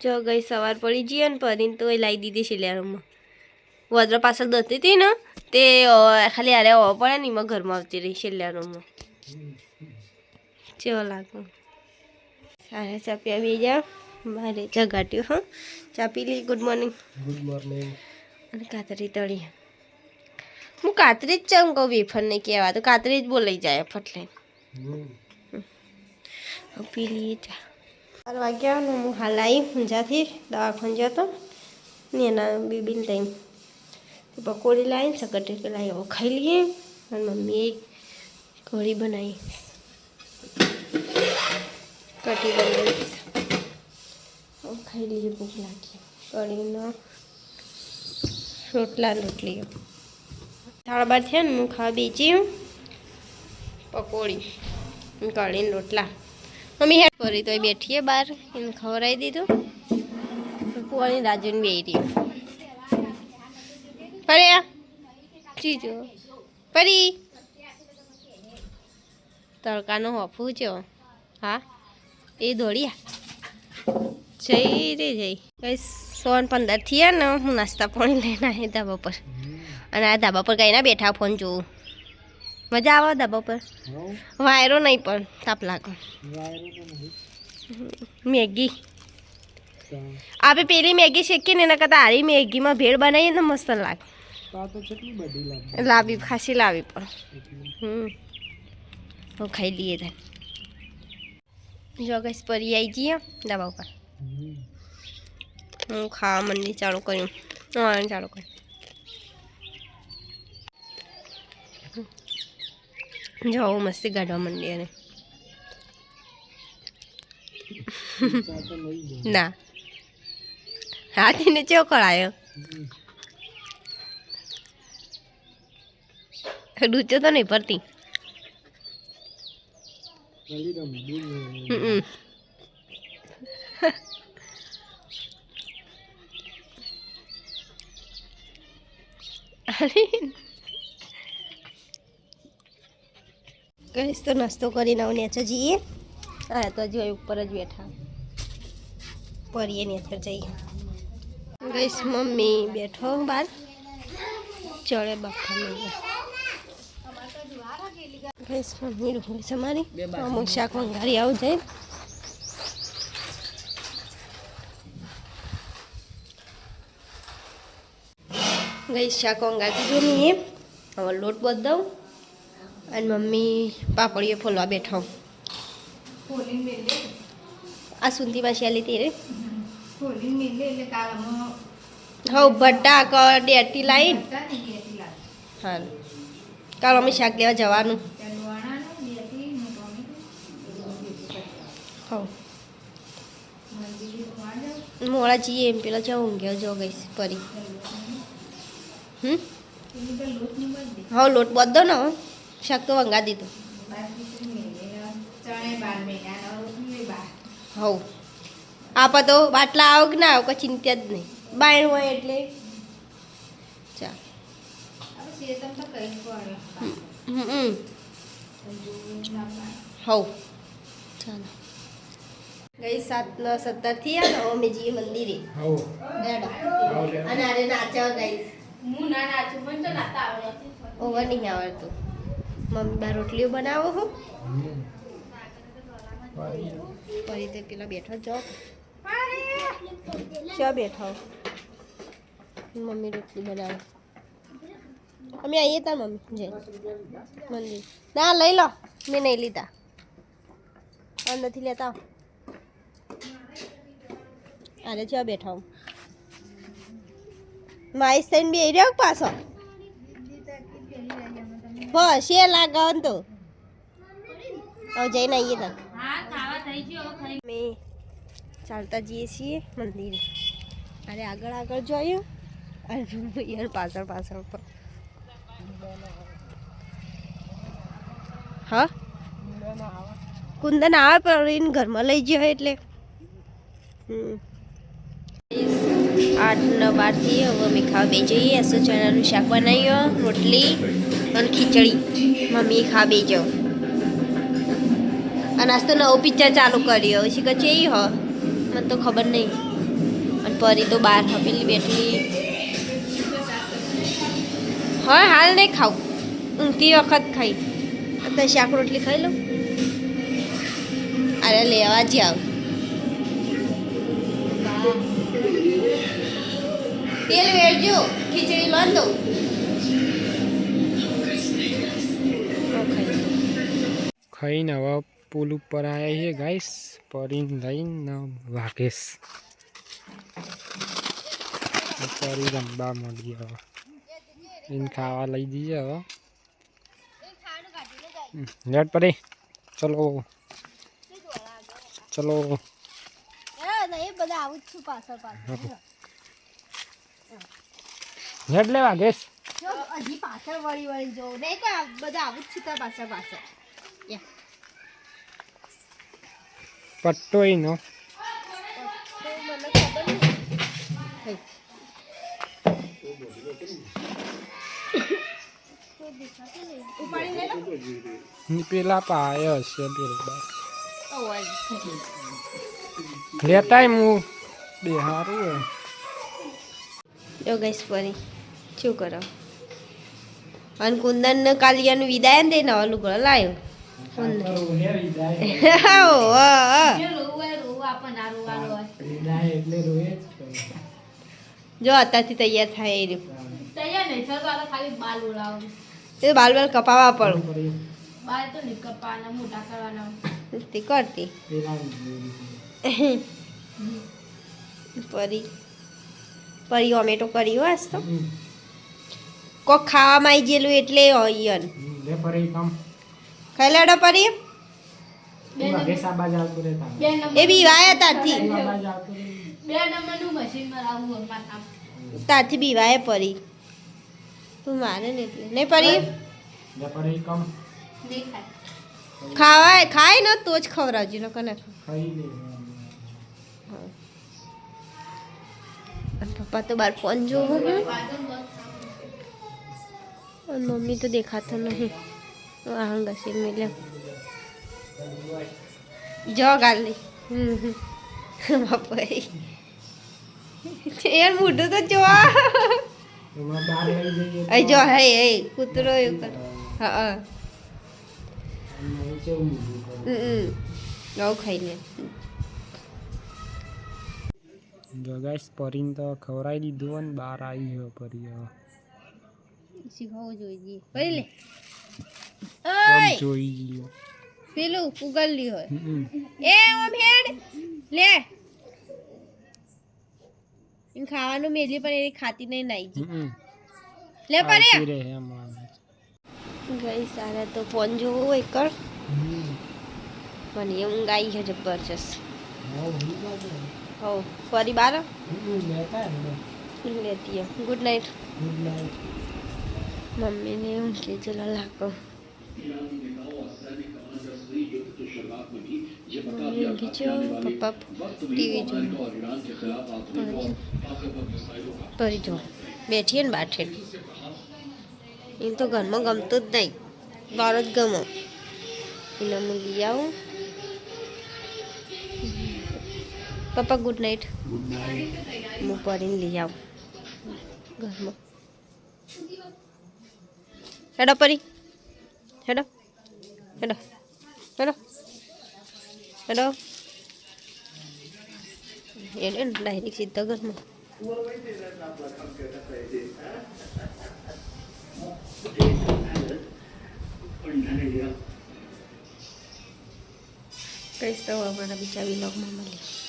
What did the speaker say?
જો ગઈ સવાર પડી જઈએ ને પરીને તો એ લાવી દીધી શિલિયારમાં વદ્ર પાછળ દતી હતી ને તે ખાલી આરે આવવા પડે ને એમાં ઘરમાં આવતી રહી શિલિયારમાં કેવો લાગે સારા ચા પી આવી જા મારે ચા ગાટ્યું હા ચા પી લી ગુડ મોર્નિંગ અને કાતરી તળી હું કાતરી જ ચમ કહું વેફર નહીં કહેવા તો કાતરી જ બોલાઈ જાય ફટલે પી લઈએ ચા 4 વાગ્યા ને હું હાલ આવી ઊંઝાથી દવાખાને જતો ને એના બેબીને ટાઈમ પકોડી લાવીને સકટી લાવી હવે ખાઈ લઈએ અને મમ્મીએ કઢી બનાવી કઢી બનાવી હવે ખાઈ લઈએ ભૂખ લાગી કઢીનો રોટલી 12:30 થયા ને હું ખાવા બેચી પકોડી કઢીને રોટલા મમ્મી હેડ કરી તો બેઠીએ બહાર એને ખવડાવી દીધું પોણી રાજુને બે રહી પર્યા ચીજો પરી તડકાનો હોફું છે હા એ દોડ્યા જઈ રે જઈ કઈ 15 થયા ને હું નાસ્તા પાણી લઈને આવી ધાબા પર અને આ ધાબા પર કઈ ના બેઠા ફોન જોઉં મજા આવે ધાબા પર વાયરો નહીં પણ તાપ લાગે મેગી આપે પેલી મેગી શેકીએ ને એના કરતાં આરી મેગીમાં ભેળ બનાવીએ ને મસ્ત લાગે લાવી ખાસી લાવી પણ હું ખાઈ લઈએ તાર જો ગઈશ પરી આવી જઈએ ધાબા ઉપર હું ખાવા મંડી ચાલુ કર્યું ચાલુ કર્યું જો મસ્તી કાઢવા માંડી અને ના હાથીને ચો કળાયો ડૂચો તો નહીં પડતી કહીશ તો નાસ્તો કરીને આવું નેચર જઈએ હા તો હજુ ઉપર જ બેઠા પરીએ નેચર જઈએ કહીશ મમ્મી બેઠો બહાર ચડે બાફા નહીં કહીશ મમ્મી ડુંગળી સમારી અમુક શાક વંગારી આવું જાય ગઈ શાક વંગારી દીધું નહીં હવે લોટ બદલાવ અને મમ્મી પાપડીઓ ફોલવા બેઠો આ સુંદીમાં શેલી તેરે હવ ભટ્ટા ડેટી લાઈન હા કાલ અમે શાક લેવા જવાનું હવ મોડા જઈએ એમ પેલા જવું ઊંઘ્યો જો ગઈશ પરી હા લોટ બધો ને શાક તો વંગા દીધું હવ આપા તો બાટલા આવ કે ના આવ કોઈ ચિંતા જ નહીં બાયણ હોય એટલે ચાલ હવ ચાલો ગઈ 7:17 થયા ને અમે જઈએ મંદિરે અને આરે નાચવા ગઈશ હું ના નાચું પણ તો નાતા આવડે ઓવર નહીં આવડતું મમ્મી બા રોટલીઓ બનાવો હો પરી તો પેલા બેઠો જો ચા બેઠો મમ્મી રોટલી બનાવે અમે આવીએ તાર મમ્મી જય મંદિર ના લઈ લો મેં નહીં લીધા અંદરથી લેતા અરે ચા બેઠા હું માઈસ થઈને બે રહ્યો પાછો બસ એ લાગે તો હવે જઈને આવીએ તક મેં ચાલતા જઈએ છીએ મંદિરે અરે આગળ જોયું અને યાર પાછળ પર હા કુંદન આવે પણ ઘરમાં લઈ ગયો એટલે 8-9 થી હવે અમે ખાવા બે જઈએ એસો ચણાનું શાક બનાવ્યો રોટલી અને ખીચડી મમ્મી ખા બે જાઓ આ નાસ્તો નવો પિક્ચર ચાલુ કર્યો શીખર છે એ મને તો ખબર નહીં અને પરી તો બહાર હપેલી બેઠી. હા હાલ નહીં ખાવું, ઊંઘતી વખત ખાઈ. અત્યારે શાક રોટલી ખાઈ લઉં. અરે લેવા જ આવ. તેલ વેળજો, ખીચડી લોન દઉં. ખાઈને હવે પુલ ઉપર આવ્યા છે ગાઈસ, પરીને લઈને વાઘેશ પરી રમવા મળી હવે એને ખાવા લઈ દઈએ હવે. લેટ પરી ચલો ચલો. લેટ લે વાઘેશ. હજી પાછળ વળી વળી જો નહીં તો બધા આવું જ છે પાછળ પાછળ. પટ્ટો નો પેલા પાયો હશે પેલા લેતા હું બે હારું. જો ગઈશ પરી શું કરો. અને કુંદન ને કાલિયાનું વિદાય ને દઈને નવા લુગડો લાવ્યો. જો અત્યારથી તૈયાર થાય એ રહ્યું. બાલ બાલ કપાવા પડું તે કરતી પરી પરી ઓમેટો કરી આજ તો કોક ખાવામાં આવી ગયેલું એટલે ઈયન ખાઈ લેડો પરી. એ બી વાયા તારથી તારથી બી વાય પરી તું મારે ને એટલે નહીં પરી ખાવાય ખાય ને તો જ ખવડાવજો ને કને. પપ્પા તો બાર ફોન જોવું મમ્મી તો દેખાતા નહીં. ઘસી મિલે જો ગાલી બાપા યાર મોઢું તો જોવા જો હે એ કૂતરો એવું કર. હા ગઉ ખાઈને જો ગાઈસ પરીને તો ખવડાવી દીધું ને બહાર આવી ગયો પરી હવે શીખવું જોઈએ. પરી લે જોઈ ગયો પેલું ઉગલી હોય એ ઓમ હેડ લે ઇન ખાવાનું મેલી પણ એ ખાતી નહીં નાઈ લે પરે ગઈ સારા તો ફોન જોવો હોય કર મને એ ઊંઘ આવી છે જબરજસ્ત. હો ફરી બાર લેતી ગુડ નાઇટ. મમ્મીને ઊંઘ કે ચલા લાગો પપ્પા ટીવી જો પરી જો બેઠીએ ને બાઠે એમ તો ઘરમાં ગમતું જ નહીં બહાર જ ગમો એને હું લઈ આવું. પપ્પા ગુડ નાઇટ. હું પરીને લઈ આવું ઘરમાં. હેડો પરી હેડો હેડો હેડો હેડો એને ડાયરેક્ટ સીધા ઘરમાં. કહીશ તો અમારા બીજા વિલોગમાં મળીએ.